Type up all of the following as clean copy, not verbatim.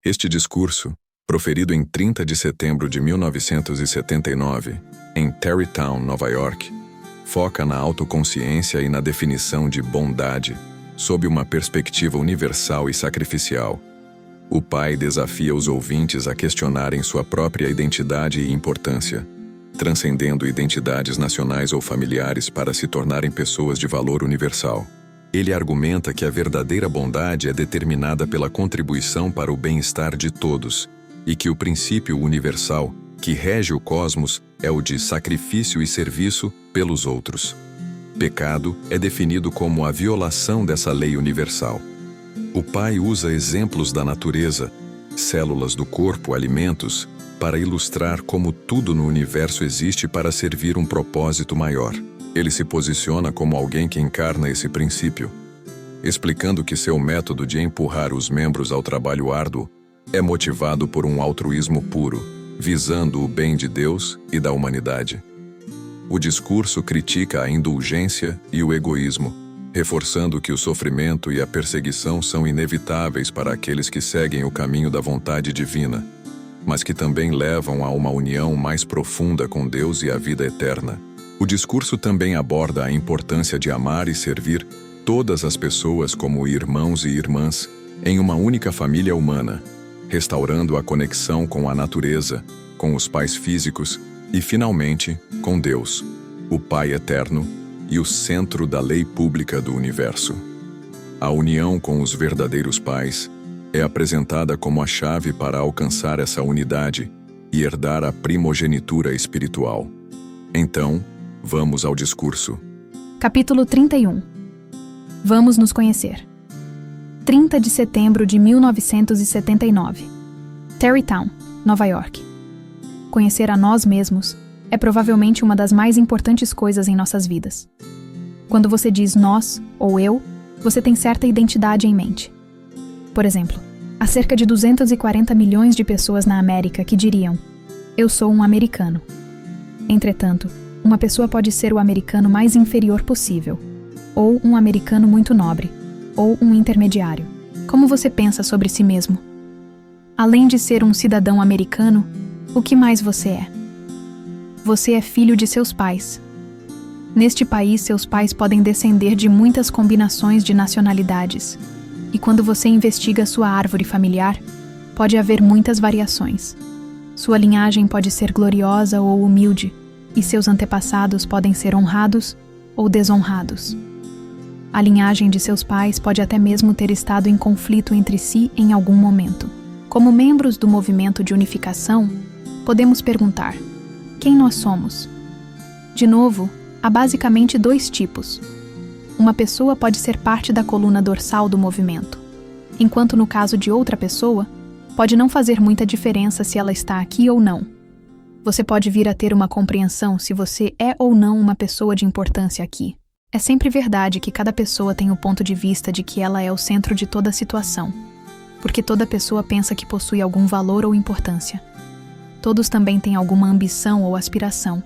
Este discurso, proferido em 30 de setembro de 1979, em Tarrytown, Nova York, foca na autoconsciência e na definição de bondade, sob uma perspectiva universal e sacrificial. O pai desafia os ouvintes a questionarem sua própria identidade e importância, transcendendo identidades nacionais ou familiares para se tornarem pessoas de valor universal. Ele argumenta que a verdadeira bondade é determinada pela contribuição para o bem-estar de todos e que o princípio universal que rege o cosmos é o de sacrifício e serviço pelos outros. Pecado é definido como a violação dessa lei universal. O pai usa exemplos da natureza, células do corpo, alimentos, para ilustrar como tudo no universo existe para servir um propósito maior. Ele se posiciona como alguém que encarna esse princípio, explicando que seu método de empurrar os membros ao trabalho árduo é motivado por um altruísmo puro, visando o bem de Deus e da humanidade. O discurso critica a indulgência e o egoísmo, reforçando que o sofrimento e a perseguição são inevitáveis para aqueles que seguem o caminho da vontade divina, mas que também levam a uma união mais profunda com Deus e a vida eterna. O discurso também aborda a importância de amar e servir todas as pessoas como irmãos e irmãs em uma única família humana, restaurando a conexão com a natureza, com os pais físicos e, finalmente, com Deus, o Pai eterno e o centro da lei pública do universo. A união com os verdadeiros pais é apresentada como a chave para alcançar essa unidade e herdar a primogenitura espiritual. Então, vamos ao discurso. Capítulo 31. Vamos nos conhecer. 30 de setembro de 1979. Tarrytown, Nova York. Conhecer a nós mesmos é provavelmente uma das mais importantes coisas em nossas vidas. Quando você diz nós ou eu, você tem certa identidade em mente. Por exemplo, há cerca de 240 milhões de pessoas na América que diriam: eu sou um americano. Entretanto, uma pessoa pode ser o americano mais inferior possível, ou um americano muito nobre, ou um intermediário. Como você pensa sobre si mesmo? Além de ser um cidadão americano, o que mais você é? Você é filho de seus pais. Neste país, seus pais podem descender de muitas combinações de nacionalidades, e quando você investiga sua árvore familiar, pode haver muitas variações. Sua linhagem pode ser gloriosa ou humilde, e seus antepassados podem ser honrados ou desonrados. A linhagem de seus pais pode até mesmo ter estado em conflito entre si em algum momento. Como membros do movimento de unificação, podemos perguntar: quem nós somos? De novo, há basicamente dois tipos. Uma pessoa pode ser parte da coluna dorsal do movimento, enquanto no caso de outra pessoa, pode não fazer muita diferença se ela está aqui ou não. Você pode vir a ter uma compreensão se você é ou não uma pessoa de importância aqui. É sempre verdade que cada pessoa tem o ponto de vista de que ela é o centro de toda a situação, porque toda pessoa pensa que possui algum valor ou importância. Todos também têm alguma ambição ou aspiração,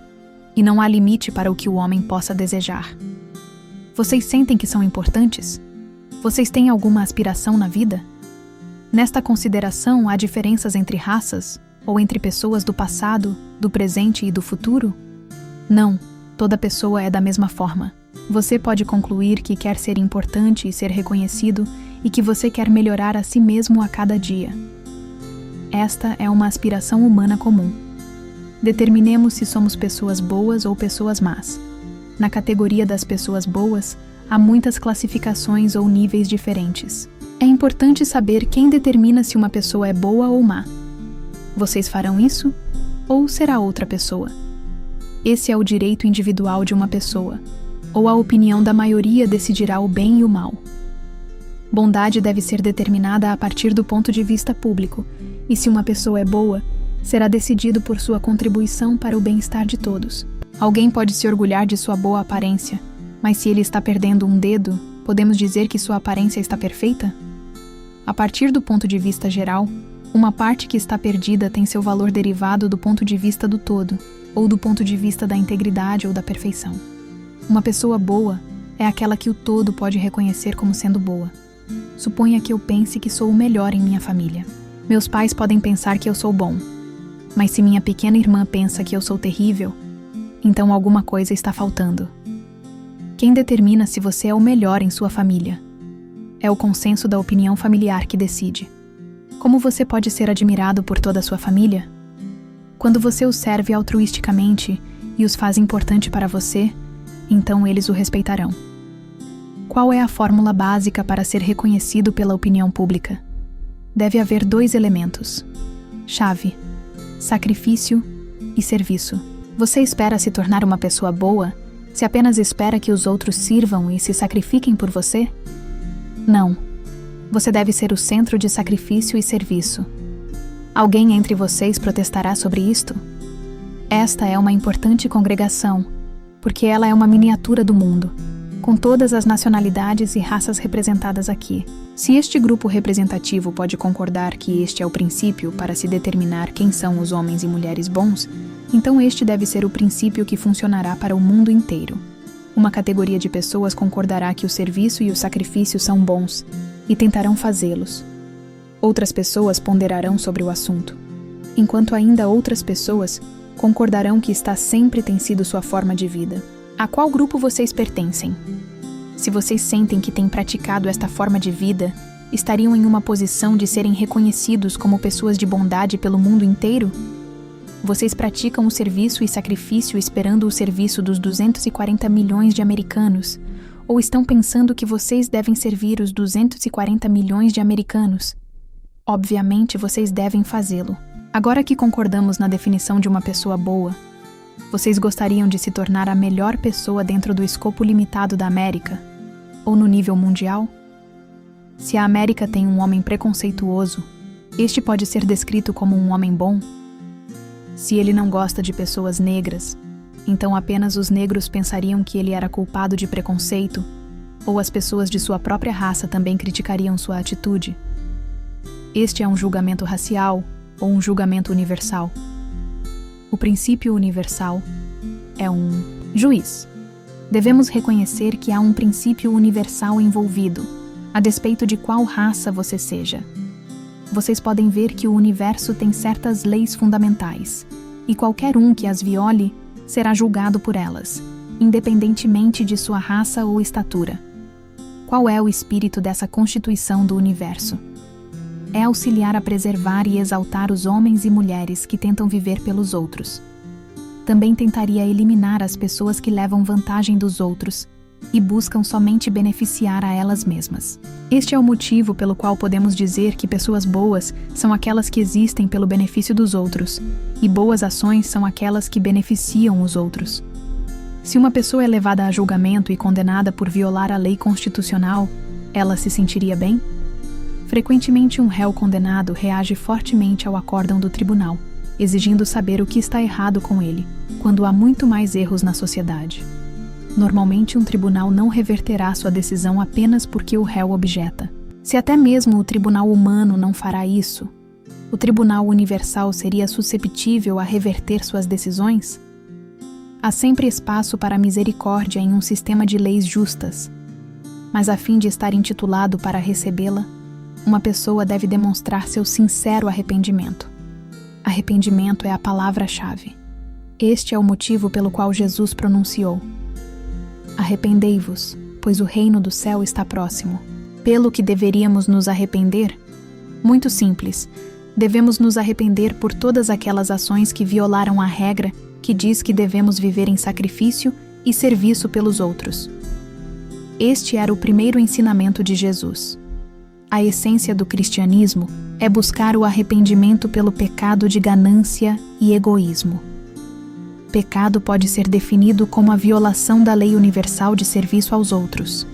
e não há limite para o que o homem possa desejar. Vocês sentem que são importantes? Vocês têm alguma aspiração na vida? Nesta consideração, há diferenças entre raças, ou entre pessoas do passado, do presente e do futuro? Não, toda pessoa é da mesma forma. Você pode concluir que quer ser importante e ser reconhecido e que você quer melhorar a si mesmo a cada dia. Esta é uma aspiração humana comum. Determinemos se somos pessoas boas ou pessoas más. Na categoria das pessoas boas, há muitas classificações ou níveis diferentes. É importante saber quem determina se uma pessoa é boa ou má. Vocês farão isso? Ou será outra pessoa? Esse é o direito individual de uma pessoa, ou a opinião da maioria decidirá o bem e o mal. Bondade deve ser determinada a partir do ponto de vista público, e se uma pessoa é boa, será decidido por sua contribuição para o bem-estar de todos. Alguém pode se orgulhar de sua boa aparência, mas se ele está perdendo um dedo, podemos dizer que sua aparência está perfeita? A partir do ponto de vista geral, uma parte que está perdida tem seu valor derivado do ponto de vista do todo, ou do ponto de vista da integridade ou da perfeição. Uma pessoa boa é aquela que o todo pode reconhecer como sendo boa. Suponha que eu pense que sou o melhor em minha família. Meus pais podem pensar que eu sou bom, mas se minha pequena irmã pensa que eu sou terrível, então alguma coisa está faltando. Quem determina se você é o melhor em sua família? É o consenso da opinião familiar que decide. Como você pode ser admirado por toda a sua família? Quando você os serve altruisticamente e os faz importante para você, então eles o respeitarão. Qual é a fórmula básica para ser reconhecido pela opinião pública? Deve haver 2 elementos: chave, sacrifício e serviço. Você espera se tornar uma pessoa boa se apenas espera que os outros sirvam e se sacrifiquem por você? Não. Você deve ser o centro de sacrifício e serviço. Alguém entre vocês protestará sobre isto? Esta é uma importante congregação, porque ela é uma miniatura do mundo, com todas as nacionalidades e raças representadas aqui. Se este grupo representativo pode concordar que este é o princípio para se determinar quem são os homens e mulheres bons, então este deve ser o princípio que funcionará para o mundo inteiro. Uma categoria de pessoas concordará que o serviço e o sacrifício são bons e tentarão fazê-los. Outras pessoas ponderarão sobre o assunto, enquanto ainda outras pessoas concordarão que esta sempre tem sido sua forma de vida. A qual grupo vocês pertencem? Se vocês sentem que têm praticado esta forma de vida, estariam em uma posição de serem reconhecidos como pessoas de bondade pelo mundo inteiro? Vocês praticam o serviço e sacrifício esperando o serviço dos 240 milhões de americanos, ou estão pensando que vocês devem servir os 240 milhões de americanos? Obviamente, vocês devem fazê-lo. Agora que concordamos na definição de uma pessoa boa, vocês gostariam de se tornar a melhor pessoa dentro do escopo limitado da América? Ou no nível mundial? Se a América tem um homem preconceituoso, este pode ser descrito como um homem bom? Se ele não gosta de pessoas negras, então apenas os negros pensariam que ele era culpado de preconceito, ou as pessoas de sua própria raça também criticariam sua atitude? Este é um julgamento racial ou um julgamento universal? O princípio universal é um juiz. Devemos reconhecer que há um princípio universal envolvido, a despeito de qual raça você seja. Vocês podem ver que o universo tem certas leis fundamentais, e qualquer um que as viole será julgado por elas, independentemente de sua raça ou estatura. Qual é o espírito dessa constituição do universo? É auxiliar a preservar e exaltar os homens e mulheres que tentam viver pelos outros. Também tentaria eliminar as pessoas que levam vantagem dos outros e buscam somente beneficiar a elas mesmas. Este é o motivo pelo qual podemos dizer que pessoas boas são aquelas que existem pelo benefício dos outros, e boas ações são aquelas que beneficiam os outros. Se uma pessoa é levada a julgamento e condenada por violar a lei constitucional, ela se sentiria bem? Frequentemente, um réu condenado reage fortemente ao acórdão do tribunal, exigindo saber o que está errado com ele, quando há muito mais erros na sociedade. Normalmente, um tribunal não reverterá sua decisão apenas porque o réu objeta. Se até mesmo o tribunal humano não fará isso, o tribunal universal seria susceptível a reverter suas decisões? Há sempre espaço para a misericórdia em um sistema de leis justas, mas a fim de estar intitulado para recebê-la, uma pessoa deve demonstrar seu sincero arrependimento. Arrependimento é a palavra-chave. Este é o motivo pelo qual Jesus pronunciou: arrependei-vos, pois o reino do céu está próximo. Pelo que deveríamos nos arrepender? Muito simples. Devemos nos arrepender por todas aquelas ações que violaram a regra que diz que devemos viver em sacrifício e serviço pelos outros. Este era o primeiro ensinamento de Jesus. A essência do cristianismo é buscar o arrependimento pelo pecado de ganância e egoísmo. Pecado pode ser definido como a violação da lei universal de serviço aos outros.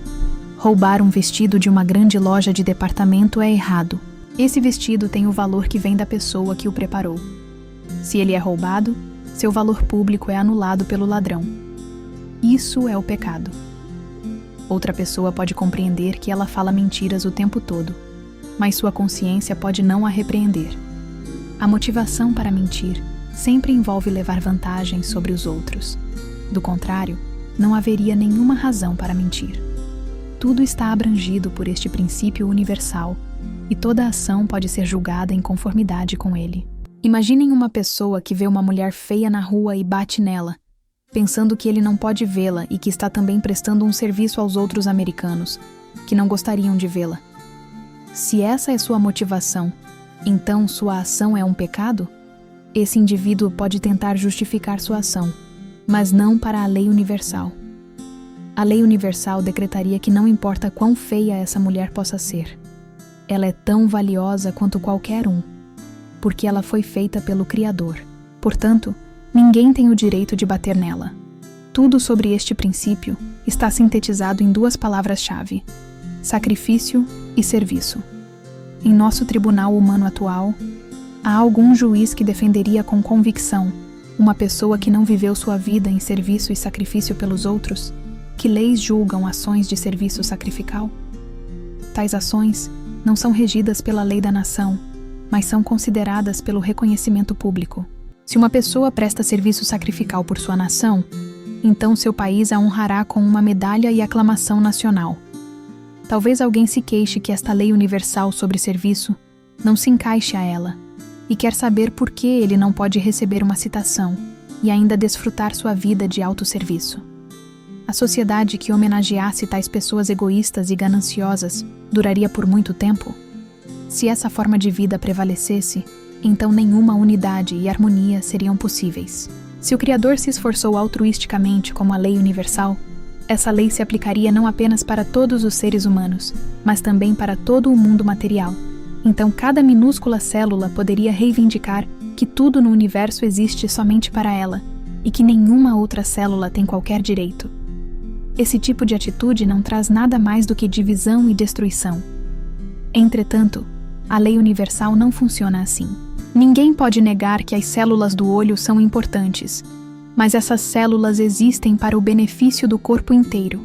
Roubar um vestido de uma grande loja de departamento é errado. Esse vestido tem o valor que vem da pessoa que o preparou. Se ele é roubado, seu valor público é anulado pelo ladrão. Isso é o pecado. Outra pessoa pode compreender que ela fala mentiras o tempo todo, mas sua consciência pode não a repreender. A motivação para mentir sempre envolve levar vantagem sobre os outros. Do contrário, não haveria nenhuma razão para mentir. Tudo está abrangido por este princípio universal e toda ação pode ser julgada em conformidade com ele. Imaginem uma pessoa que vê uma mulher feia na rua e bate nela, pensando que ele não pode vê-la e que está também prestando um serviço aos outros americanos, que não gostariam de vê-la. Se essa é sua motivação, então sua ação é um pecado? Esse indivíduo pode tentar justificar sua ação, mas não para a lei universal. A lei universal decretaria que não importa quão feia essa mulher possa ser, ela é tão valiosa quanto qualquer um, porque ela foi feita pelo Criador. Portanto, ninguém tem o direito de bater nela. Tudo sobre este princípio está sintetizado em duas palavras-chave: sacrifício e serviço. Em nosso tribunal humano atual, há algum juiz que defenderia com convicção uma pessoa que não viveu sua vida em serviço e sacrifício pelos outros? Que leis julgam ações de serviço sacrificial? Tais ações não são regidas pela lei da nação, mas são consideradas pelo reconhecimento público. Se uma pessoa presta serviço sacrificial por sua nação, então seu país a honrará com uma medalha e aclamação nacional. Talvez alguém se queixe que esta lei universal sobre serviço não se encaixe a ela, e quer saber por que ele não pode receber uma citação e ainda desfrutar sua vida de autosserviço. A sociedade que homenageasse tais pessoas egoístas e gananciosas duraria por muito tempo? Se essa forma de vida prevalecesse, então nenhuma unidade e harmonia seriam possíveis. Se o Criador se esforçou altruisticamente como a lei universal, essa lei se aplicaria não apenas para todos os seres humanos, mas também para todo o mundo material. Então cada minúscula célula poderia reivindicar que tudo no universo existe somente para ela e que nenhuma outra célula tem qualquer direito. Esse tipo de atitude não traz nada mais do que divisão e destruição. Entretanto, a lei universal não funciona assim. Ninguém pode negar que as células do olho são importantes, mas essas células existem para o benefício do corpo inteiro.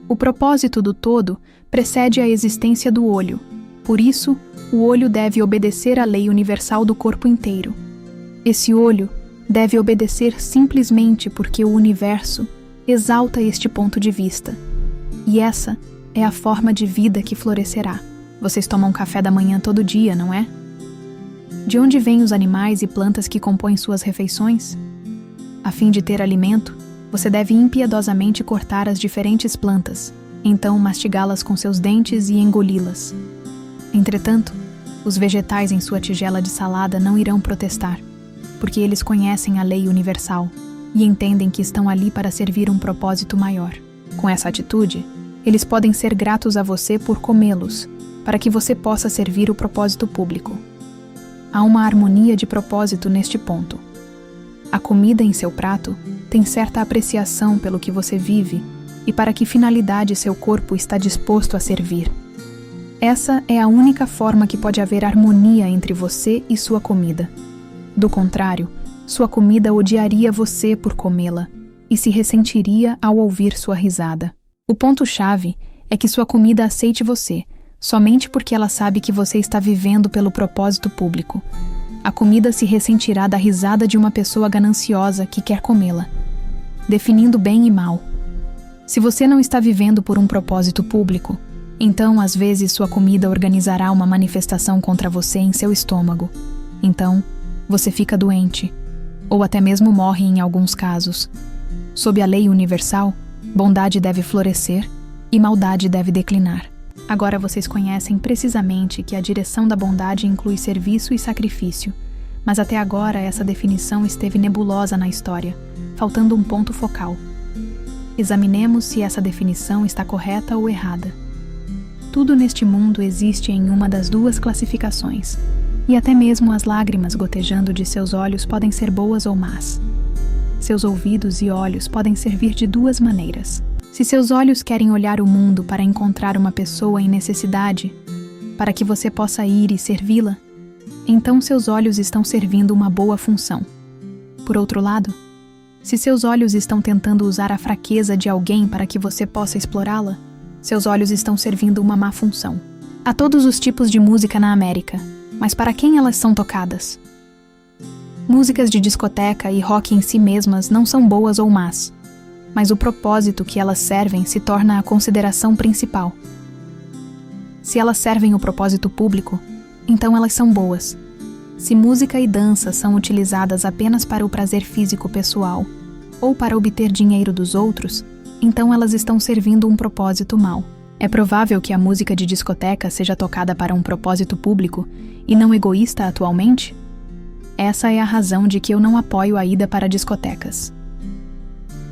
O propósito do todo precede a existência do olho. Por isso, o olho deve obedecer à lei universal do corpo inteiro. Esse olho deve obedecer simplesmente porque o universo exalta este ponto de vista. E essa é a forma de vida que florescerá. Vocês tomam café da manhã todo dia, não é? De onde vêm os animais e plantas que compõem suas refeições? A fim de ter alimento, você deve impiedosamente cortar as diferentes plantas, então mastigá-las com seus dentes e engoli-las. Entretanto, os vegetais em sua tigela de salada não irão protestar, porque eles conhecem a lei universal e entendem que estão ali para servir um propósito maior. Com essa atitude, eles podem ser gratos a você por comê-los, para que você possa servir o propósito público. Há uma harmonia de propósito neste ponto. A comida em seu prato tem certa apreciação pelo que você vive e para que finalidade seu corpo está disposto a servir. Essa é a única forma que pode haver harmonia entre você e sua comida. Do contrário, sua comida odiaria você por comê-la e se ressentiria ao ouvir sua risada. O ponto-chave é que sua comida aceite você, somente porque ela sabe que você está vivendo pelo propósito público. A comida se ressentirá da risada de uma pessoa gananciosa que quer comê-la, definindo bem e mal. Se você não está vivendo por um propósito público, então às vezes sua comida organizará uma manifestação contra você em seu estômago. Então, você fica doente, ou até mesmo morre em alguns casos. Sob a lei universal, bondade deve florescer e maldade deve declinar. Agora vocês conhecem precisamente que a direção da bondade inclui serviço e sacrifício, mas até agora essa definição esteve nebulosa na história, faltando um ponto focal. Examinemos se essa definição está correta ou errada. Tudo neste mundo existe em uma das duas classificações, e até mesmo as lágrimas gotejando de seus olhos podem ser boas ou más. Seus ouvidos e olhos podem servir de duas maneiras. Se seus olhos querem olhar o mundo para encontrar uma pessoa em necessidade, para que você possa ir e servi-la, então seus olhos estão servindo uma boa função. Por outro lado, se seus olhos estão tentando usar a fraqueza de alguém para que você possa explorá-la, seus olhos estão servindo uma má função. Há todos os tipos de música na América, mas para quem elas são tocadas? Músicas de discoteca e rock em si mesmas não são boas ou más, mas o propósito que elas servem se torna a consideração principal. Se elas servem o propósito público, então elas são boas. Se música e dança são utilizadas apenas para o prazer físico pessoal ou para obter dinheiro dos outros, então elas estão servindo um propósito mau. É provável que a música de discoteca seja tocada para um propósito público e não egoísta atualmente? Essa é a razão de que eu não apoio a ida para discotecas.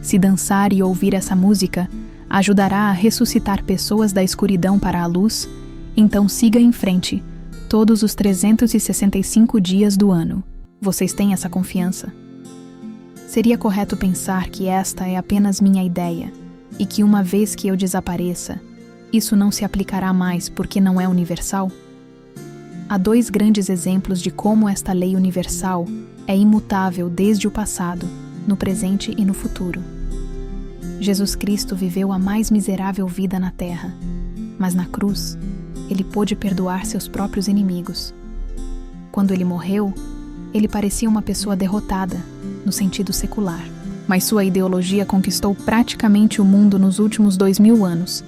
Se dançar e ouvir essa música ajudará a ressuscitar pessoas da escuridão para a luz, então siga em frente, todos os 365 dias do ano. Vocês têm essa confiança? Seria correto pensar que esta é apenas minha ideia e que uma vez que eu desapareça, isso não se aplicará mais porque não é universal? Há 2 grandes exemplos de como esta lei universal é imutável desde o passado, no presente e no futuro. Jesus Cristo viveu a mais miserável vida na terra, mas na cruz, ele pôde perdoar seus próprios inimigos. Quando ele morreu, ele parecia uma pessoa derrotada, no sentido secular, mas sua ideologia conquistou praticamente o mundo nos últimos 2000 anos,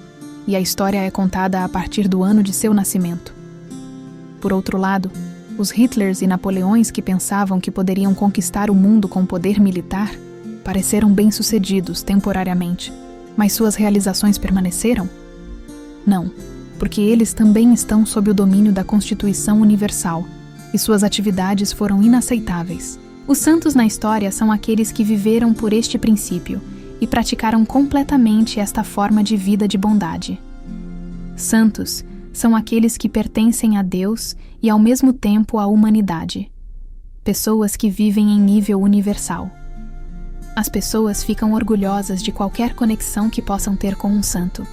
e a história é contada a partir do ano de seu nascimento. Por outro lado, os Hitlers e Napoleões que pensavam que poderiam conquistar o mundo com poder militar pareceram bem-sucedidos temporariamente, mas suas realizações permaneceram? Não, porque eles também estão sob o domínio da Constituição Universal, e suas atividades foram inaceitáveis. Os santos na história são aqueles que viveram por este princípio e praticaram completamente esta forma de vida de bondade. Santos são aqueles que pertencem a Deus e ao mesmo tempo à humanidade. Pessoas que vivem em nível universal. As pessoas ficam orgulhosas de qualquer conexão que possam ter com um santo,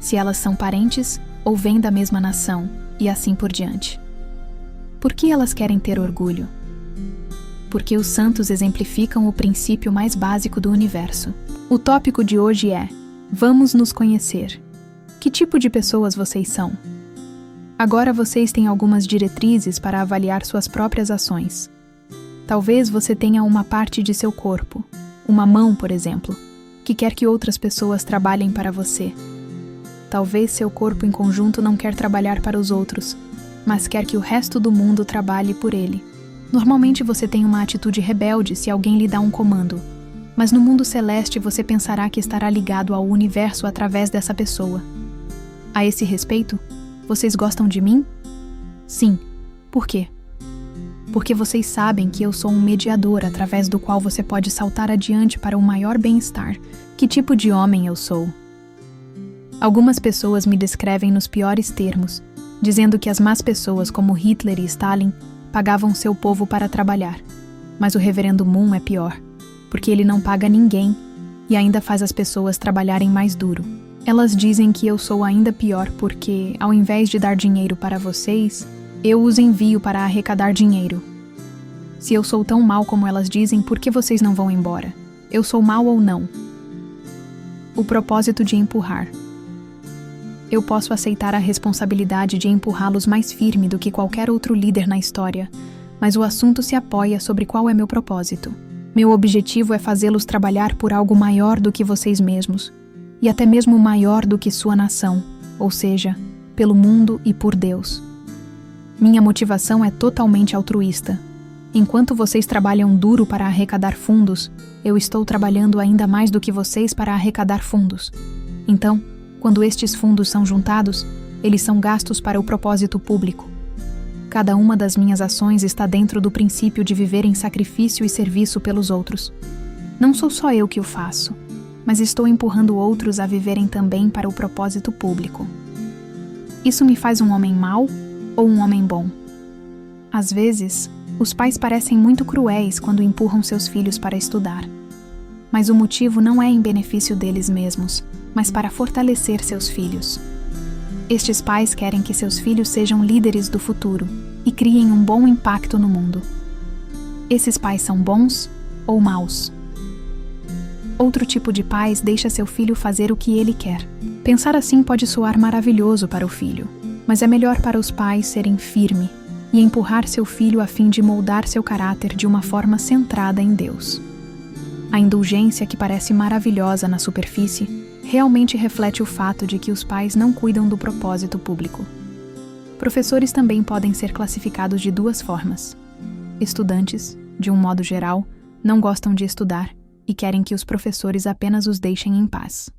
se elas são parentes ou vêm da mesma nação, e assim por diante. Por que elas querem ter orgulho? Porque os santos exemplificam o princípio mais básico do universo. O tópico de hoje é: vamos nos conhecer. Que tipo de pessoas vocês são? Agora vocês têm algumas diretrizes para avaliar suas próprias ações. Talvez você tenha uma parte de seu corpo, uma mão, por exemplo, que quer que outras pessoas trabalhem para você. Talvez seu corpo em conjunto não quer trabalhar para os outros, mas quer que o resto do mundo trabalhe por ele. Normalmente você tem uma atitude rebelde se alguém lhe dá um comando, mas no mundo celeste você pensará que estará ligado ao universo através dessa pessoa. A esse respeito, vocês gostam de mim? Sim. Por quê? Porque vocês sabem que eu sou um mediador através do qual você pode saltar adiante para um maior bem-estar. Que tipo de homem eu sou? Algumas pessoas me descrevem nos piores termos, dizendo que as más pessoas como Hitler e Stalin pagavam seu povo para trabalhar. Mas o reverendo Moon é pior, porque ele não paga ninguém e ainda faz as pessoas trabalharem mais duro. Elas dizem que eu sou ainda pior porque, ao invés de dar dinheiro para vocês, eu os envio para arrecadar dinheiro. Se eu sou tão mal como elas dizem, por que vocês não vão embora? Eu sou mal ou não? O propósito de empurrar. Eu posso aceitar a responsabilidade de empurrá-los mais firme do que qualquer outro líder na história, mas o assunto se apoia sobre qual é meu propósito. Meu objetivo é fazê-los trabalhar por algo maior do que vocês mesmos, e até mesmo maior do que sua nação, ou seja, pelo mundo e por Deus. Minha motivação é totalmente altruísta. Enquanto vocês trabalham duro para arrecadar fundos, eu estou trabalhando ainda mais do que vocês para arrecadar fundos. Então, quando estes fundos são juntados, eles são gastos para o propósito público. Cada uma das minhas ações está dentro do princípio de viver em sacrifício e serviço pelos outros. Não sou só eu que o faço, mas estou empurrando outros a viverem também para o propósito público. Isso me faz um homem mau ou um homem bom? Às vezes, os pais parecem muito cruéis quando empurram seus filhos para estudar. Mas o motivo não é em benefício deles mesmos, mas para fortalecer seus filhos. Estes pais querem que seus filhos sejam líderes do futuro e criem um bom impacto no mundo. Esses pais são bons ou maus? Outro tipo de pais deixa seu filho fazer o que ele quer. Pensar assim pode soar maravilhoso para o filho, mas é melhor para os pais serem firmes e empurrar seu filho a fim de moldar seu caráter de uma forma centrada em Deus. A indulgência, que parece maravilhosa na superfície, realmente reflete o fato de que os pais não cuidam do propósito público. Professores também podem ser classificados de duas formas. Estudantes, de um modo geral, não gostam de estudar e querem que os professores apenas os deixem em paz.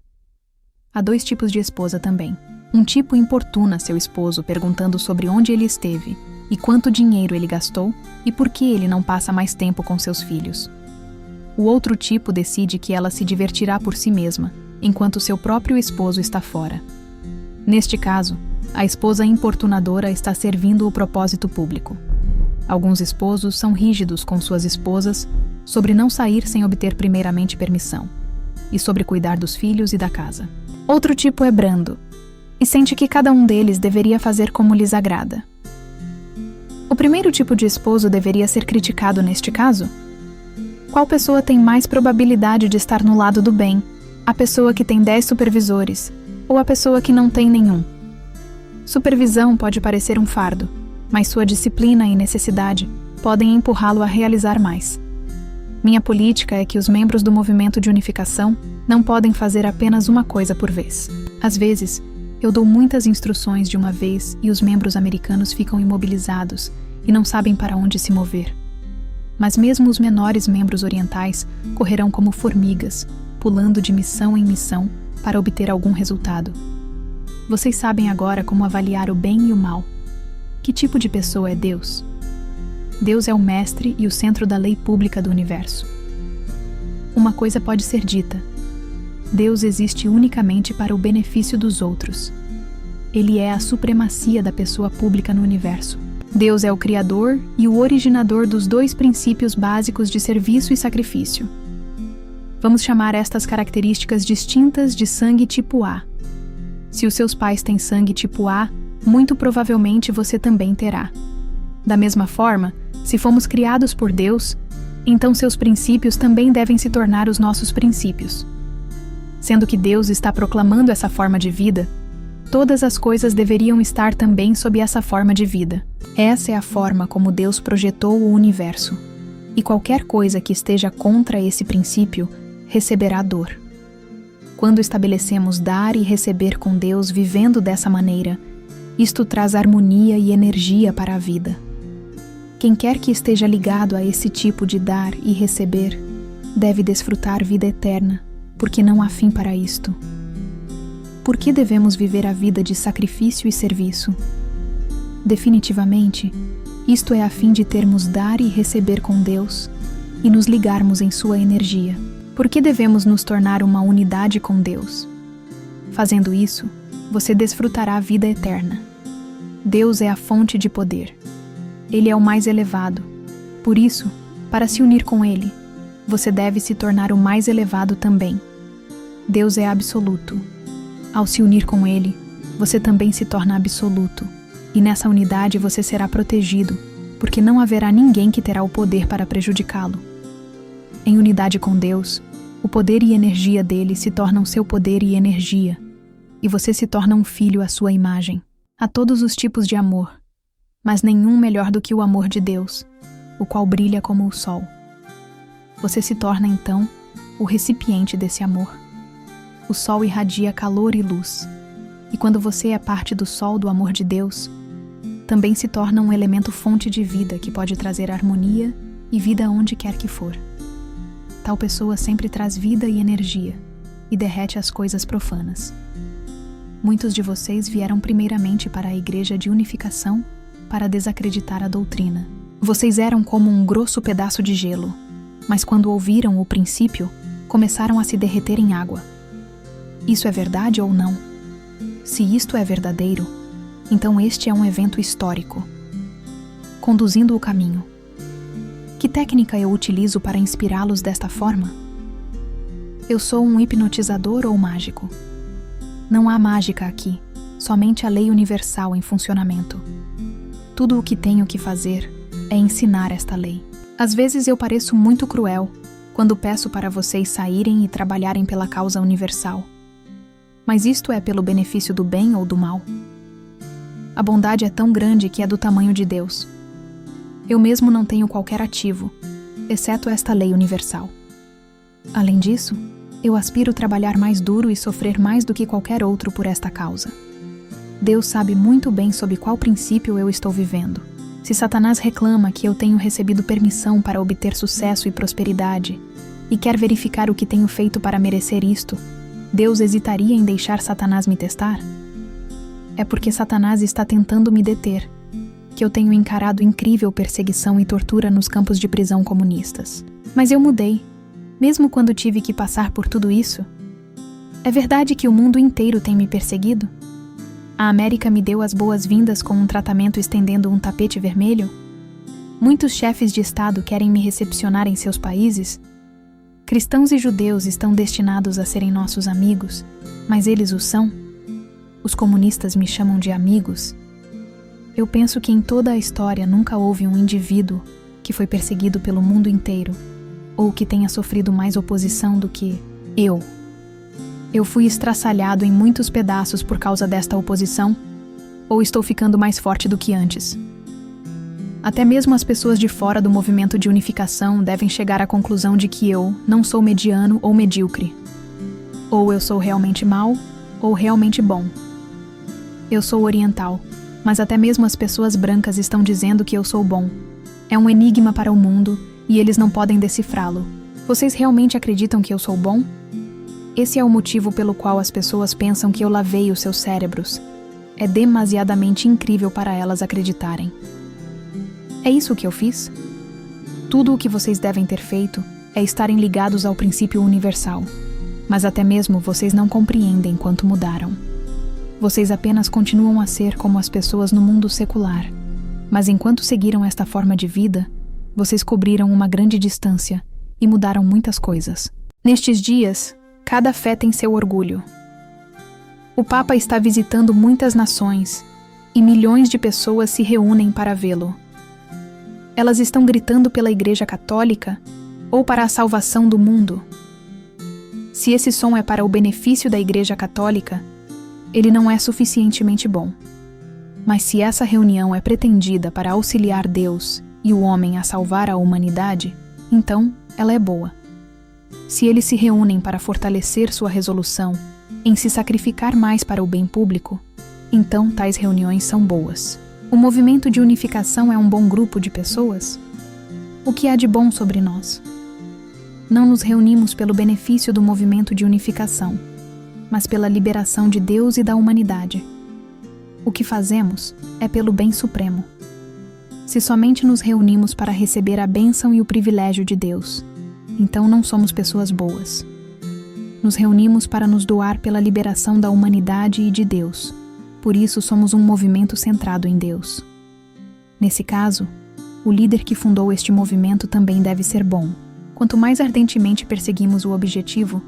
Há dois tipos de esposa também. Um tipo importuna seu esposo perguntando sobre onde ele esteve e quanto dinheiro ele gastou e por que ele não passa mais tempo com seus filhos. O outro tipo decide que ela se divertirá por si mesma, enquanto seu próprio esposo está fora. Neste caso, a esposa importunadora está servindo o propósito público. Alguns esposos são rígidos com suas esposas sobre não sair sem obter primeiramente permissão, e sobre cuidar dos filhos e da casa. Outro tipo é brando, e sente que cada um deles deveria fazer como lhes agrada. O primeiro tipo de esposo deveria ser criticado neste caso? Qual pessoa tem mais probabilidade de estar no lado do bem? A pessoa que tem 10 supervisores, ou a pessoa que não tem nenhum? Supervisão pode parecer um fardo, mas sua disciplina e necessidade podem empurrá-lo a realizar mais. Minha política é que os membros do movimento de unificação não podem fazer apenas uma coisa por vez. Às vezes, eu dou muitas instruções de uma vez e os membros americanos ficam imobilizados e não sabem para onde se mover. Mas mesmo os menores membros orientais correrão como formigas, pulando de missão em missão para obter algum resultado. Vocês sabem agora como avaliar o bem e o mal. Que tipo de pessoa é Deus? Deus é o mestre e o centro da lei pública do universo. Uma coisa pode ser dita: Deus existe unicamente para o benefício dos outros. Ele é a supremacia da pessoa pública no universo. Deus é o Criador e o originador dos dois princípios básicos de serviço e sacrifício. Vamos chamar estas características distintas de sangue tipo A. Se os seus pais têm sangue tipo A, muito provavelmente você também terá. Da mesma forma, se fomos criados por Deus, então seus princípios também devem se tornar os nossos princípios. Sendo que Deus está proclamando essa forma de vida, todas as coisas deveriam estar também sob essa forma de vida. Essa é a forma como Deus projetou o universo, e qualquer coisa que esteja contra esse princípio receberá dor. Quando estabelecemos dar e receber com Deus vivendo dessa maneira, isto traz harmonia e energia para a vida. Quem quer que esteja ligado a esse tipo de dar e receber, deve desfrutar vida eterna, porque não há fim para isto. Por que devemos viver a vida de sacrifício e serviço? Definitivamente, isto é a fim de termos dar e receber com Deus e nos ligarmos em sua energia. Por que devemos nos tornar uma unidade com Deus? Fazendo isso, você desfrutará a vida eterna. Deus é a fonte de poder. Ele é o mais elevado. Por isso, para se unir com Ele, você deve se tornar o mais elevado também. Deus é absoluto. Ao se unir com Ele, você também se torna absoluto. E nessa unidade você será protegido, porque não haverá ninguém que terá o poder para prejudicá-lo. Em unidade com Deus, o poder e energia dele se tornam seu poder e energia, e você se torna um filho à sua imagem. Há todos os tipos de amor, mas nenhum melhor do que o amor de Deus, o qual brilha como o sol. Você se torna, então, o recipiente desse amor. O sol irradia calor e luz, e quando você é parte do sol do amor de Deus, também se torna um elemento fonte de vida que pode trazer harmonia e vida onde quer que for. Tal pessoa sempre traz vida e energia, e derrete as coisas profanas. Muitos de vocês vieram primeiramente para a Igreja de Unificação para desacreditar a doutrina. Vocês eram como um grosso pedaço de gelo, mas quando ouviram o princípio, começaram a se derreter em água. Isso é verdade ou não? Se isto é verdadeiro, então este é um evento histórico. Conduzindo o caminho. Que técnica eu utilizo para inspirá-los desta forma? Eu sou um hipnotizador ou mágico? Não há mágica aqui, somente a lei universal em funcionamento. Tudo o que tenho que fazer é ensinar esta lei. Às vezes eu pareço muito cruel quando peço para vocês saírem e trabalharem pela causa universal. Mas isto é pelo benefício do bem ou do mal? A bondade é tão grande que é do tamanho de Deus. Eu mesmo não tenho qualquer ativo, exceto esta lei universal. Além disso, eu aspiro trabalhar mais duro e sofrer mais do que qualquer outro por esta causa. Deus sabe muito bem sob qual princípio eu estou vivendo. Se Satanás reclama que eu tenho recebido permissão para obter sucesso e prosperidade, e quer verificar o que tenho feito para merecer isto, Deus hesitaria em deixar Satanás me testar? É porque Satanás está tentando me deter, que eu tenho encarado incrível perseguição e tortura nos campos de prisão comunistas. Mas eu mudei, mesmo quando tive que passar por tudo isso. É verdade que o mundo inteiro tem me perseguido? A América me deu as boas-vindas com um tratamento estendendo um tapete vermelho? Muitos chefes de Estado querem me recepcionar em seus países? Cristãos e judeus estão destinados a serem nossos amigos, mas eles o são? Os comunistas me chamam de amigos? Eu penso que em toda a história nunca houve um indivíduo que foi perseguido pelo mundo inteiro, ou que tenha sofrido mais oposição do que eu. Eu fui estraçalhado em muitos pedaços por causa desta oposição, ou estou ficando mais forte do que antes? Até mesmo as pessoas de fora do movimento de unificação devem chegar à conclusão de que eu não sou mediano ou medíocre. Ou eu sou realmente mau, ou realmente bom. Eu sou oriental, mas até mesmo as pessoas brancas estão dizendo que eu sou bom. É um enigma para o mundo, e eles não podem decifrá-lo. Vocês realmente acreditam que eu sou bom? Esse é o motivo pelo qual as pessoas pensam que eu lavei os seus cérebros. É demasiadamente incrível para elas acreditarem. É isso que eu fiz? Tudo o que vocês devem ter feito é estarem ligados ao princípio universal. Mas até mesmo vocês não compreendem quanto mudaram. Vocês apenas continuam a ser como as pessoas no mundo secular. Mas enquanto seguiram esta forma de vida, vocês cobriram uma grande distância e mudaram muitas coisas. Nestes dias, cada fé tem seu orgulho. O Papa está visitando muitas nações e milhões de pessoas se reúnem para vê-lo. Elas estão gritando pela Igreja Católica ou para a salvação do mundo? Se esse som é para o benefício da Igreja Católica, ele não é suficientemente bom. Mas se essa reunião é pretendida para auxiliar Deus e o homem a salvar a humanidade, então ela é boa. Se eles se reúnem para fortalecer sua resolução em se sacrificar mais para o bem público, então tais reuniões são boas. O movimento de unificação é um bom grupo de pessoas? O que há de bom sobre nós? Não nos reunimos pelo benefício do movimento de unificação, mas pela liberação de Deus e da humanidade. O que fazemos é pelo bem supremo. Se somente nos reunimos para receber a bênção e o privilégio de Deus, então não somos pessoas boas. Nos reunimos para nos doar pela liberação da humanidade e de Deus. Por isso somos um movimento centrado em Deus. Nesse caso, o líder que fundou este movimento também deve ser bom. Quanto mais ardentemente perseguimos o objetivo,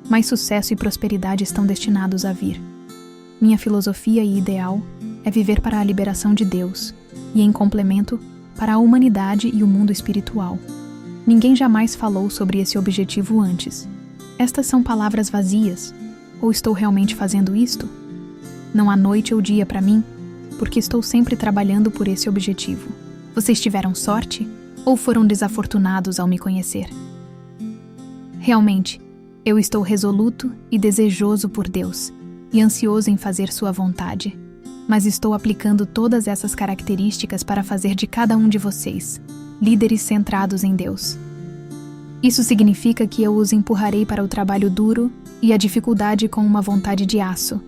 mais sucesso e prosperidade estão destinados a vir. Minha filosofia e ideal é viver para a liberação de Deus e, em complemento, para a humanidade e o mundo espiritual. Ninguém jamais falou sobre esse objetivo antes. Estas são palavras vazias. Ou estou realmente fazendo isto? Não há noite ou dia para mim, porque estou sempre trabalhando por esse objetivo. Vocês tiveram sorte ou foram desafortunados ao me conhecer? Realmente, eu estou resoluto e desejoso por Deus, e ansioso em fazer sua vontade. Mas estou aplicando todas essas características para fazer de cada um de vocês líderes centrados em Deus. Isso significa que eu os empurrarei para o trabalho duro e a dificuldade com uma vontade de aço,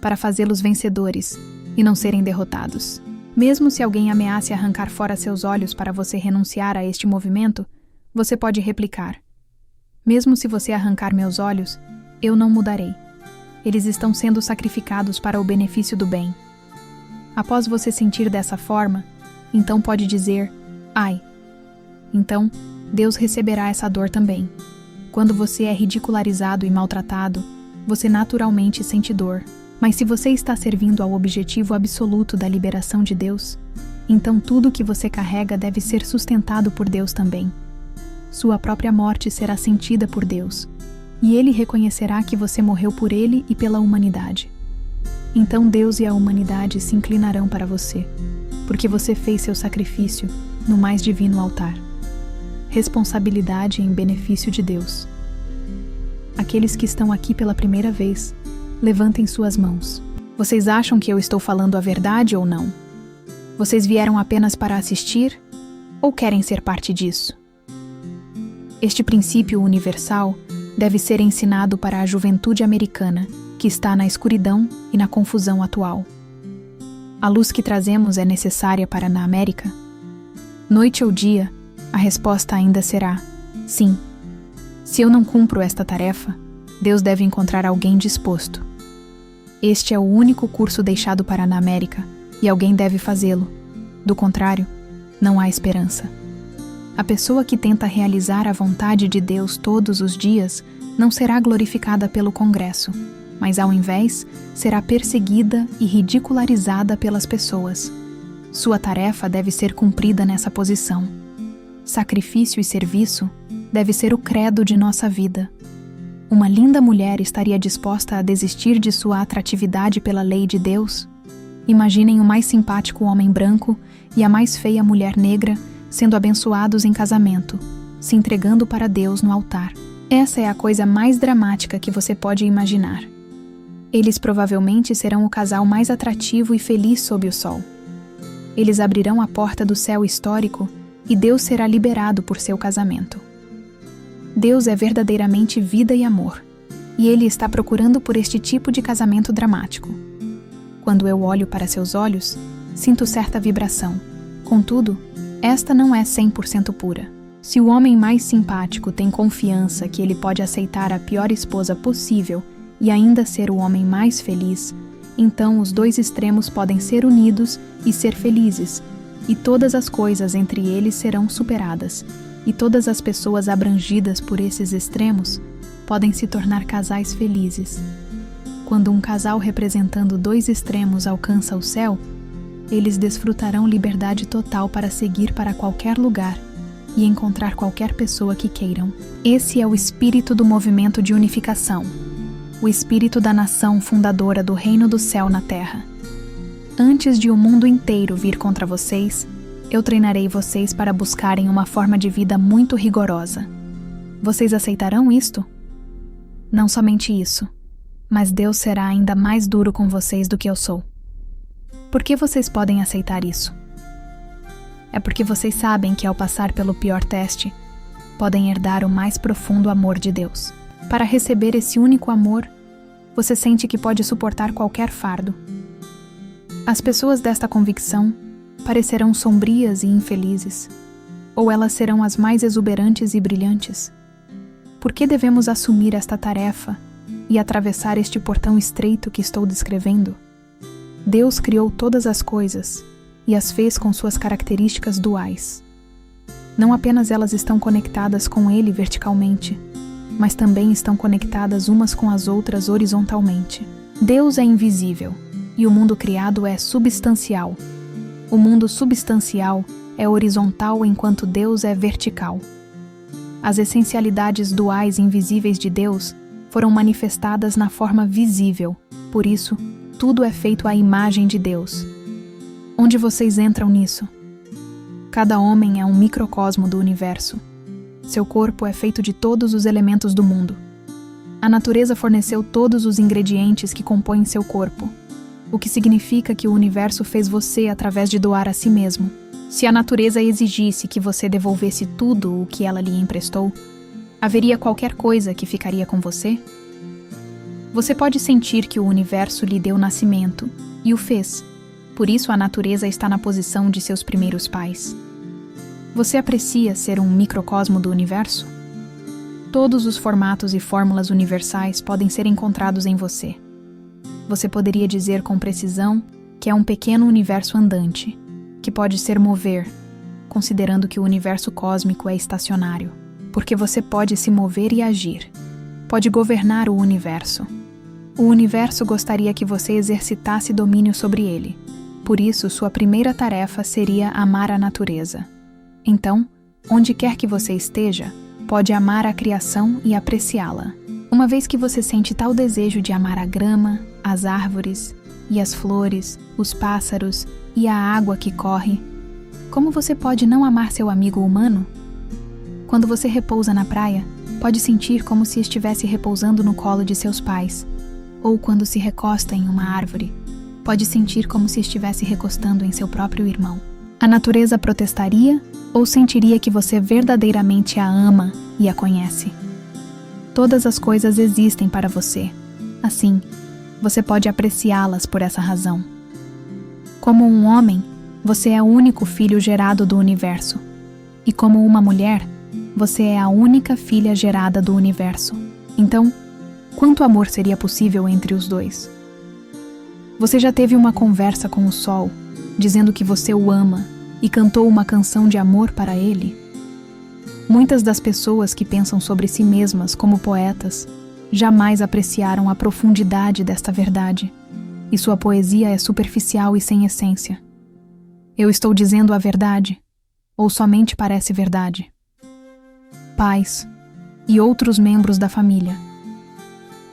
para fazê-los vencedores e não serem derrotados. Mesmo se alguém ameace arrancar fora seus olhos para você renunciar a este movimento, você pode replicar: mesmo se você arrancar meus olhos, eu não mudarei. Eles estão sendo sacrificados para o benefício do bem. Após você sentir dessa forma, então pode dizer: ai. Então, Deus receberá essa dor também. Quando você é ridicularizado e maltratado, você naturalmente sente dor. Mas se você está servindo ao objetivo absoluto da liberação de Deus, então tudo que você carrega deve ser sustentado por Deus também. Sua própria morte será sentida por Deus, e Ele reconhecerá que você morreu por Ele e pela humanidade. Então Deus e a humanidade se inclinarão para você, porque você fez seu sacrifício no mais divino altar. Responsabilidade em benefício de Deus. Aqueles que estão aqui pela primeira vez, levantem suas mãos. Vocês acham que eu estou falando a verdade ou não? Vocês vieram apenas para assistir ou querem ser parte disso? Este princípio universal deve ser ensinado para a juventude americana, que está na escuridão e na confusão atual. A luz que trazemos é necessária para na América? Noite ou dia, a resposta ainda será sim. Se eu não cumpro esta tarefa, Deus deve encontrar alguém disposto. Este é o único curso deixado para na América, e alguém deve fazê-lo. Do contrário, não há esperança. A pessoa que tenta realizar a vontade de Deus todos os dias não será glorificada pelo Congresso, mas ao invés, será perseguida e ridicularizada pelas pessoas. Sua tarefa deve ser cumprida nessa posição. Sacrifício e serviço deve ser o credo de nossa vida. Uma linda mulher estaria disposta a desistir de sua atratividade pela lei de Deus? Imaginem o mais simpático homem branco e a mais feia mulher negra sendo abençoados em casamento, se entregando para Deus no altar. Essa é a coisa mais dramática que você pode imaginar. Eles provavelmente serão o casal mais atrativo e feliz sob o sol. Eles abrirão a porta do céu histórico e Deus será liberado por seu casamento. Deus é verdadeiramente vida e amor, e Ele está procurando por este tipo de casamento dramático. Quando eu olho para seus olhos, sinto certa vibração. Contudo, esta não é 100% pura. Se o homem mais simpático tem confiança que ele pode aceitar a pior esposa possível e ainda ser o homem mais feliz, então os dois extremos podem ser unidos e ser felizes, e todas as coisas entre eles serão superadas, e todas as pessoas abrangidas por esses extremos podem se tornar casais felizes. Quando um casal representando dois extremos alcança o céu, eles desfrutarão liberdade total para seguir para qualquer lugar e encontrar qualquer pessoa que queiram. Esse é o espírito do movimento de unificação, o espírito da nação fundadora do reino do céu na terra. Antes de o mundo inteiro vir contra vocês, eu treinarei vocês para buscarem uma forma de vida muito rigorosa. Vocês aceitarão isto? Não somente isso, mas Deus será ainda mais duro com vocês do que eu sou. Por que vocês podem aceitar isso? É porque vocês sabem que ao passar pelo pior teste, podem herdar o mais profundo amor de Deus. Para receber esse único amor, você sente que pode suportar qualquer fardo. As pessoas desta convicção parecerão sombrias e infelizes, ou elas serão as mais exuberantes e brilhantes. Por que devemos assumir esta tarefa e atravessar este portão estreito que estou descrevendo? Deus criou todas as coisas e as fez com suas características duais. Não apenas elas estão conectadas com Ele verticalmente, mas também estão conectadas umas com as outras horizontalmente. Deus é invisível e o mundo criado é substancial. O mundo substancial é horizontal enquanto Deus é vertical. As essencialidades duais invisíveis de Deus foram manifestadas na forma visível, por isso, tudo é feito à imagem de Deus. Onde vocês entram nisso? Cada homem é um microcosmo do universo. Seu corpo é feito de todos os elementos do mundo. A natureza forneceu todos os ingredientes que compõem seu corpo, o que significa que o universo fez você através de doar a si mesmo. Se a natureza exigisse que você devolvesse tudo o que ela lhe emprestou, haveria qualquer coisa que ficaria com você? Você pode sentir que o universo lhe deu nascimento, e o fez. Por isso a natureza está na posição de seus primeiros pais. Você aprecia ser um microcosmo do universo? Todos os formatos e fórmulas universais podem ser encontrados em você. Você poderia dizer com precisão que é um pequeno universo andante, que pode se mover, considerando que o universo cósmico é estacionário, porque você pode se mover e agir. Pode governar o universo. O universo gostaria que você exercitasse domínio sobre ele. Por isso, sua primeira tarefa seria amar a natureza. Então, onde quer que você esteja, pode amar a criação e apreciá-la. Uma vez que você sente tal desejo de amar a grama, as árvores, e as flores, os pássaros e a água que corre, como você pode não amar seu amigo humano? Quando você repousa na praia, pode sentir como se estivesse repousando no colo de seus pais, ou quando se recosta em uma árvore, pode sentir como se estivesse recostando em seu próprio irmão. A natureza protestaria ou sentiria que você verdadeiramente a ama e a conhece. Todas as coisas existem para você. Assim, você pode apreciá-las por essa razão. Como um homem, você é o único filho gerado do universo. E como uma mulher, você é a única filha gerada do universo. Então, quanto amor seria possível entre os dois? Você já teve uma conversa com o sol, dizendo que você o ama e cantou uma canção de amor para ele? Muitas das pessoas que pensam sobre si mesmas como poetas jamais apreciaram a profundidade desta verdade, e sua poesia é superficial e sem essência. Eu estou dizendo a verdade, ou somente parece verdade? Pais e outros membros da família.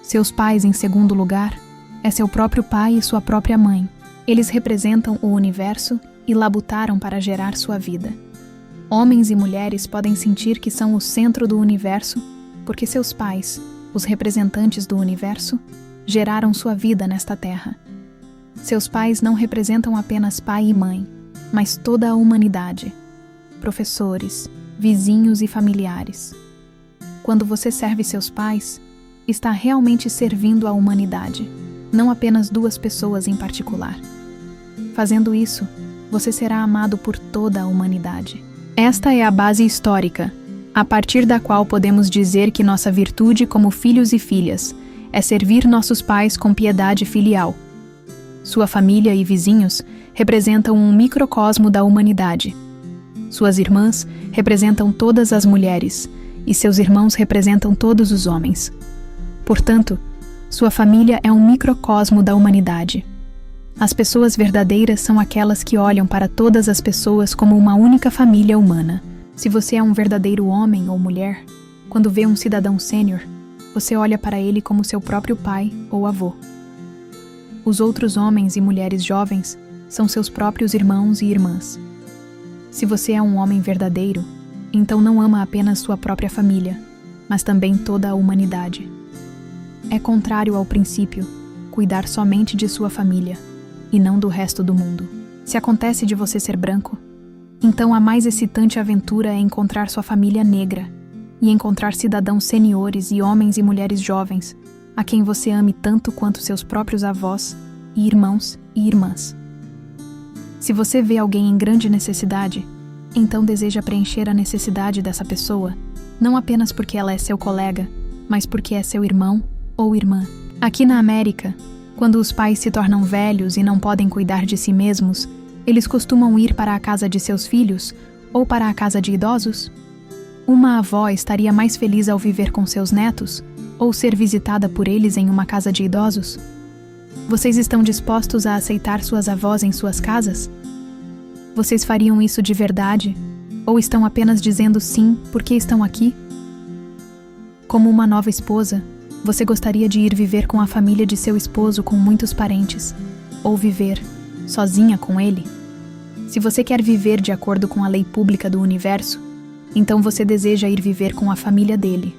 Seus pais, em segundo lugar, é seu próprio pai e sua própria mãe. Eles representam o universo e labutaram para gerar sua vida. Homens e mulheres podem sentir que são o centro do universo porque seus pais, os representantes do universo, geraram sua vida nesta terra. Seus pais não representam apenas pai e mãe, mas toda a humanidade, professores, vizinhos e familiares. Quando você serve seus pais, está realmente servindo a humanidade, não apenas duas pessoas em particular. Fazendo isso, você será amado por toda a humanidade. Esta é a base histórica, a partir da qual podemos dizer que nossa virtude como filhos e filhas é servir nossos pais com piedade filial. Sua família e vizinhos representam um microcosmo da humanidade. Suas irmãs representam todas as mulheres e seus irmãos representam todos os homens. Portanto, sua família é um microcosmo da humanidade. As pessoas verdadeiras são aquelas que olham para todas as pessoas como uma única família humana. Se você é um verdadeiro homem ou mulher, quando vê um cidadão sênior, você olha para ele como seu próprio pai ou avô. Os outros homens e mulheres jovens são seus próprios irmãos e irmãs. Se você é um homem verdadeiro, então não ama apenas sua própria família, mas também toda a humanidade. É contrário ao princípio cuidar somente de sua família e não do resto do mundo. Se acontece de você ser branco, então a mais excitante aventura é encontrar sua família negra e encontrar cidadãos seniores e homens e mulheres jovens a quem você ame tanto quanto seus próprios avós e irmãos e irmãs. Se você vê alguém em grande necessidade, então deseja preencher a necessidade dessa pessoa, não apenas porque ela é seu colega, mas porque é seu irmão ou irmã. Aqui na América, quando os pais se tornam velhos e não podem cuidar de si mesmos, eles costumam ir para a casa de seus filhos ou para a casa de idosos? Uma avó estaria mais feliz ao viver com seus netos ou ser visitada por eles em uma casa de idosos? Vocês estão dispostos a aceitar suas avós em suas casas? Vocês fariam isso de verdade? Ou estão apenas dizendo sim porque estão aqui? Como uma nova esposa, você gostaria de ir viver com a família de seu esposo com muitos parentes, ou viver sozinha com ele? Se você quer viver de acordo com a lei pública do universo, então você deseja ir viver com a família dele.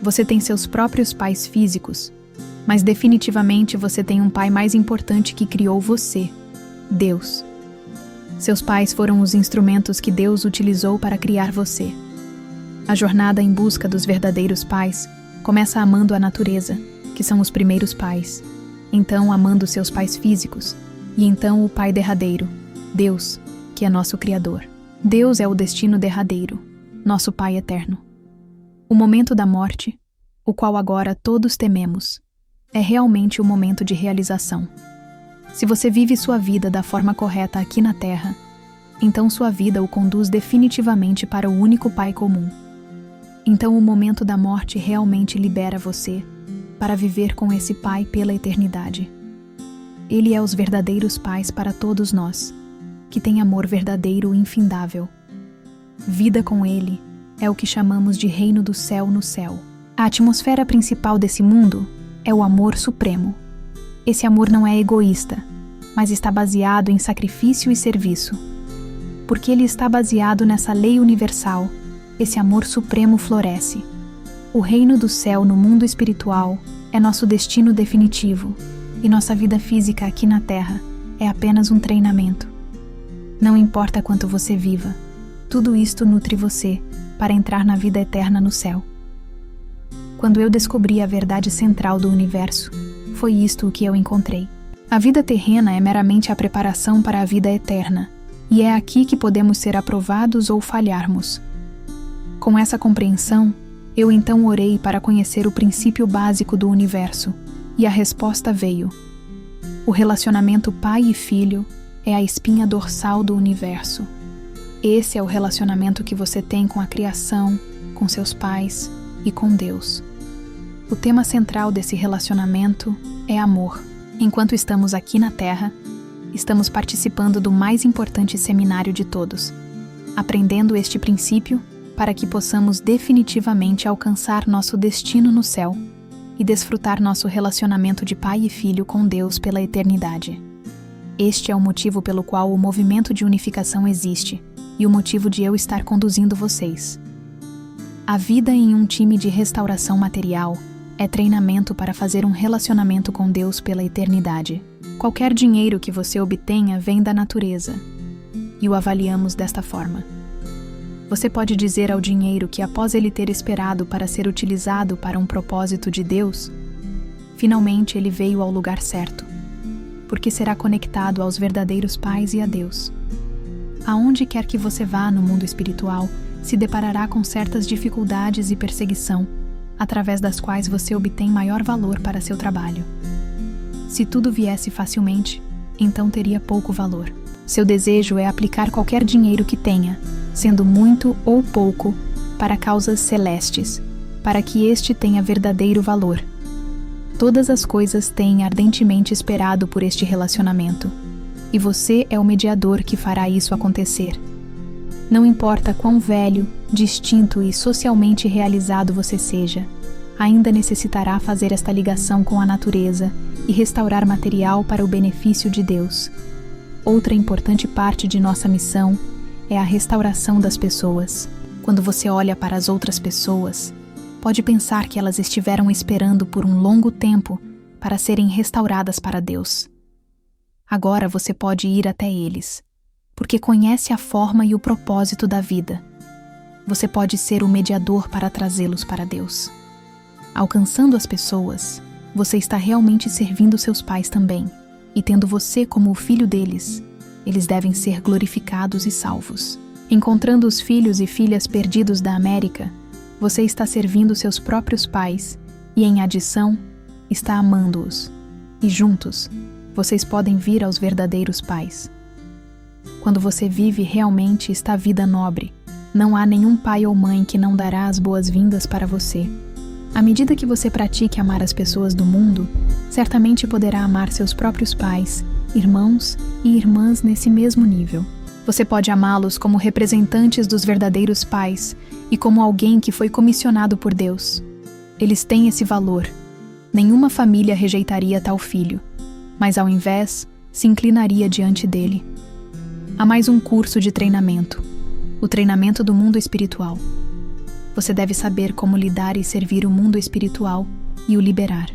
Você tem seus próprios pais físicos, mas definitivamente você tem um pai mais importante que criou você, Deus. Seus pais foram os instrumentos que Deus utilizou para criar você. A jornada em busca dos verdadeiros pais começa amando a natureza, que são os primeiros pais, então amando seus pais físicos, e então o pai derradeiro, Deus, que é nosso Criador. Deus é o destino derradeiro, nosso Pai eterno. O momento da morte, o qual agora todos tememos, é realmente o momento de realização. Se você vive sua vida da forma correta aqui na Terra, então sua vida o conduz definitivamente para o único Pai comum. Então o momento da morte realmente libera você para viver com esse Pai pela eternidade. Ele é os verdadeiros pais para todos nós, que tem amor verdadeiro e infindável. Vida com Ele é o que chamamos de reino do céu no céu. A atmosfera principal desse mundo é o amor supremo. Esse amor não é egoísta, mas está baseado em sacrifício e serviço. Porque ele está baseado nessa lei universal, esse amor supremo floresce. O reino do céu no mundo espiritual é nosso destino definitivo, e nossa vida física aqui na Terra é apenas um treinamento. Não importa quanto você viva, tudo isto nutre você para entrar na vida eterna no céu. Quando eu descobri a verdade central do universo, foi isto o que eu encontrei. A vida terrena é meramente a preparação para a vida eterna, e é aqui que podemos ser aprovados ou falharmos. Com essa compreensão, eu então orei para conhecer o princípio básico do universo, e a resposta veio. O relacionamento pai e filho é a espinha dorsal do universo. Esse é o relacionamento que você tem com a criação, com seus pais e com Deus. O tema central desse relacionamento é amor. Enquanto estamos aqui na Terra, estamos participando do mais importante seminário de todos, aprendendo este princípio para que possamos definitivamente alcançar nosso destino no céu e desfrutar nosso relacionamento de pai e filho com Deus pela eternidade. Este é o motivo pelo qual o movimento de unificação existe e o motivo de eu estar conduzindo vocês. A vida em um time de restauração material é treinamento para fazer um relacionamento com Deus pela eternidade. Qualquer dinheiro que você obtenha vem da natureza, e o avaliamos desta forma. Você pode dizer ao dinheiro que, após ele ter esperado para ser utilizado para um propósito de Deus, finalmente ele veio ao lugar certo, porque será conectado aos verdadeiros pais e a Deus. Aonde quer que você vá no mundo espiritual, se deparará com certas dificuldades e perseguição, através das quais você obtém maior valor para seu trabalho. Se tudo viesse facilmente, então teria pouco valor. Seu desejo é aplicar qualquer dinheiro que tenha, sendo muito ou pouco, para causas celestes, para que este tenha verdadeiro valor. Todas as coisas têm ardentemente esperado por este relacionamento, e você é o mediador que fará isso acontecer. Não importa quão velho, distinto e socialmente realizado você seja, ainda necessitará fazer esta ligação com a natureza e restaurar material para o benefício de Deus. Outra importante parte de nossa missão é a restauração das pessoas. Quando você olha para as outras pessoas, pode pensar que elas estiveram esperando por um longo tempo para serem restauradas para Deus. Agora você pode ir até eles, porque conhece a forma e o propósito da vida. Você pode ser o mediador para trazê-los para Deus. Alcançando as pessoas, você está realmente servindo seus pais também, e tendo você como o filho deles, eles devem ser glorificados e salvos. Encontrando os filhos e filhas perdidos da América, você está servindo seus próprios pais e, em adição, está amando-os. E juntos, vocês podem vir aos verdadeiros pais. Quando você vive realmente esta vida nobre, não há nenhum pai ou mãe que não dará as boas-vindas para você. À medida que você pratique amar as pessoas do mundo, certamente poderá amar seus próprios pais, irmãos e irmãs nesse mesmo nível. Você pode amá-los como representantes dos verdadeiros pais e como alguém que foi comissionado por Deus. Eles têm esse valor. Nenhuma família rejeitaria tal filho, mas ao invés, se inclinaria diante dele. Há mais um curso de treinamento, o treinamento do mundo espiritual. Você deve saber como lidar e servir o mundo espiritual e o liberar.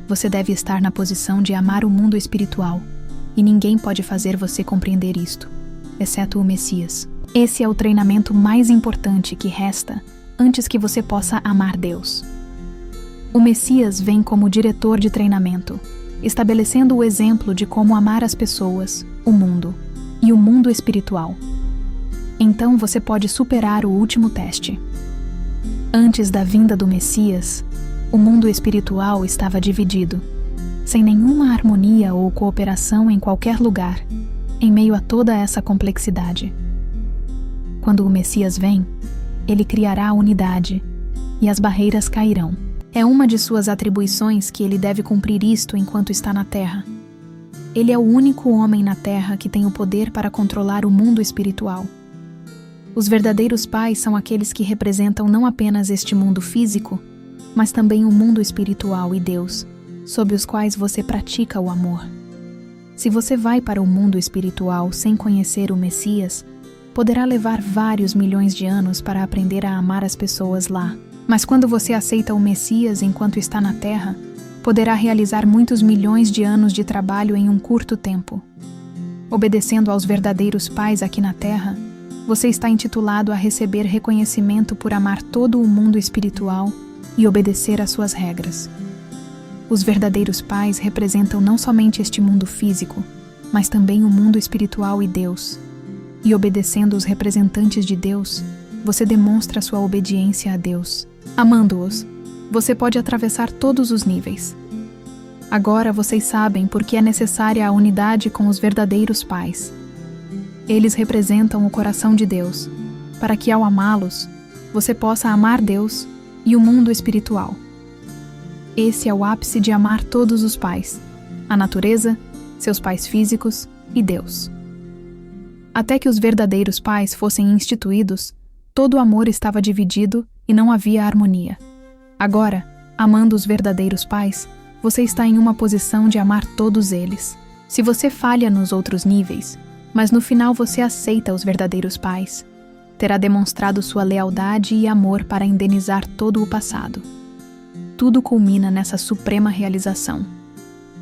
Você deve estar na posição de amar o mundo espiritual, e ninguém pode fazer você compreender isto, exceto o Messias. Esse é o treinamento mais importante que resta antes que você possa amar Deus. O Messias vem como diretor de treinamento, estabelecendo o exemplo de como amar as pessoas, o mundo e o mundo espiritual. Então você pode superar o último teste. Antes da vinda do Messias, o mundo espiritual estava dividido, sem nenhuma harmonia ou cooperação em qualquer lugar, em meio a toda essa complexidade. Quando o Messias vem, ele criará a unidade e as barreiras cairão. É uma de suas atribuições que ele deve cumprir isto enquanto está na Terra. Ele é o único homem na Terra que tem o poder para controlar o mundo espiritual. Os verdadeiros pais são aqueles que representam não apenas este mundo físico, mas também o mundo espiritual e Deus, sob os quais você pratica o amor. Se você vai para o mundo espiritual sem conhecer o Messias, poderá levar vários milhões de anos para aprender a amar as pessoas lá. Mas quando você aceita o Messias enquanto está na Terra, poderá realizar muitos milhões de anos de trabalho em um curto tempo. Obedecendo aos verdadeiros pais aqui na Terra, você está intitulado a receber reconhecimento por amar todo o mundo espiritual e obedecer às suas regras. Os verdadeiros pais representam não somente este mundo físico, mas também o mundo espiritual e Deus. E obedecendo os representantes de Deus, você demonstra sua obediência a Deus. Amando-os, você pode atravessar todos os níveis. Agora vocês sabem por que é necessária a unidade com os verdadeiros pais. Eles representam o coração de Deus, para que ao amá-los, você possa amar Deus e o mundo espiritual. Esse é o ápice de amar todos os pais, a natureza, seus pais físicos e Deus. Até que os verdadeiros pais fossem instituídos, todo o amor estava dividido e não havia harmonia. Agora, amando os verdadeiros pais, você está em uma posição de amar todos eles. Se você falha nos outros níveis, mas no final você aceita os verdadeiros pais, terá demonstrado sua lealdade e amor para indenizar todo o passado. Tudo culmina nessa suprema realização.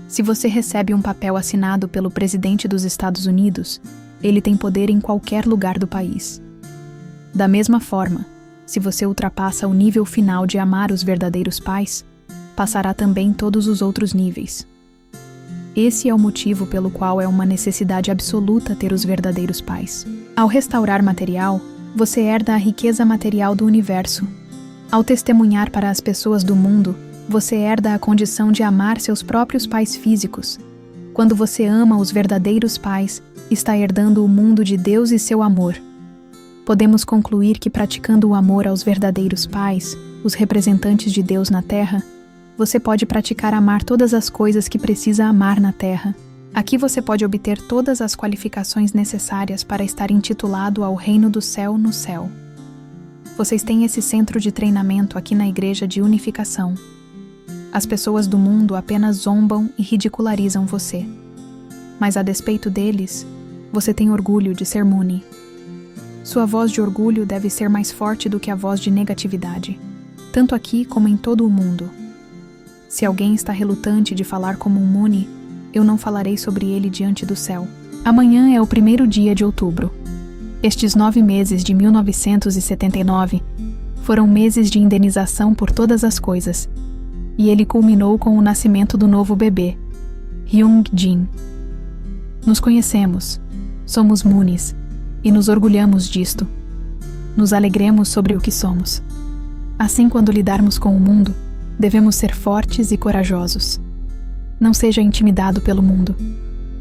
Se você recebe um papel assinado pelo presidente dos Estados Unidos, ele tem poder em qualquer lugar do país. Da mesma forma, se você ultrapassa o nível final de amar os verdadeiros pais, passará também todos os outros níveis. Esse é o motivo pelo qual é uma necessidade absoluta ter os verdadeiros pais. Ao restaurar material, você herda a riqueza material do universo. Ao testemunhar para as pessoas do mundo, você herda a condição de amar seus próprios pais físicos. Quando você ama os verdadeiros pais, está herdando o mundo de Deus e seu amor. Podemos concluir que praticando o amor aos verdadeiros pais, os representantes de Deus na Terra, você pode praticar amar todas as coisas que precisa amar na Terra. Aqui você pode obter todas as qualificações necessárias para estar intitulado ao Reino do Céu no céu. Vocês têm esse centro de treinamento aqui na Igreja de Unificação. As pessoas do mundo apenas zombam e ridicularizam você. Mas a despeito deles, você tem orgulho de ser Muni. Sua voz de orgulho deve ser mais forte do que a voz de negatividade, tanto aqui como em todo o mundo. Se alguém está relutante de falar como um Muni, eu não falarei sobre ele diante do céu. Amanhã é o 1º dia de outubro. Estes 9 meses de 1979 foram meses de indenização por todas as coisas, e ele culminou com o nascimento do novo bebê, Hyung-jin. Nos conhecemos, somos Munis, e nos orgulhamos disto. Nos alegremos sobre o que somos. Assim, quando lidarmos com o mundo, devemos ser fortes e corajosos. Não seja intimidado pelo mundo,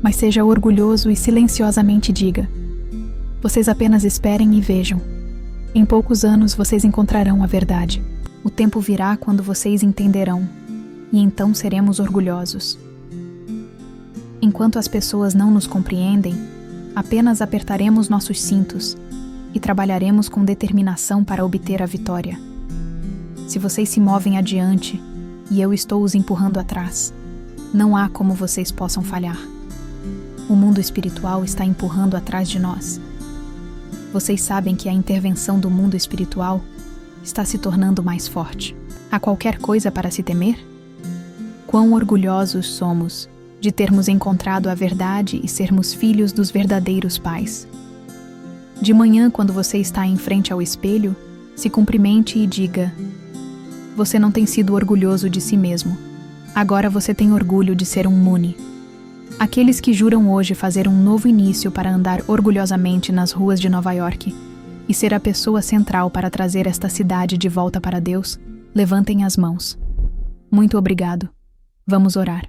mas seja orgulhoso e silenciosamente diga: vocês apenas esperem e vejam. Em poucos anos vocês encontrarão a verdade. O tempo virá quando vocês entenderão, e então seremos orgulhosos. Enquanto as pessoas não nos compreendem, apenas apertaremos nossos cintos e trabalharemos com determinação para obter a vitória. Se vocês se movem adiante e eu estou os empurrando atrás, não há como vocês possam falhar. O mundo espiritual está empurrando atrás de nós. Vocês sabem que a intervenção do mundo espiritual está se tornando mais forte. Há qualquer coisa para se temer? Quão orgulhosos somos de termos encontrado a verdade e sermos filhos dos verdadeiros pais. De manhã, quando você está em frente ao espelho, se cumprimente e diga: você não tem sido orgulhoso de si mesmo. Agora você tem orgulho de ser um Muni. Aqueles que juram hoje fazer um novo início para andar orgulhosamente nas ruas de Nova York e ser a pessoa central para trazer esta cidade de volta para Deus, levantem as mãos. Muito obrigado. Vamos orar.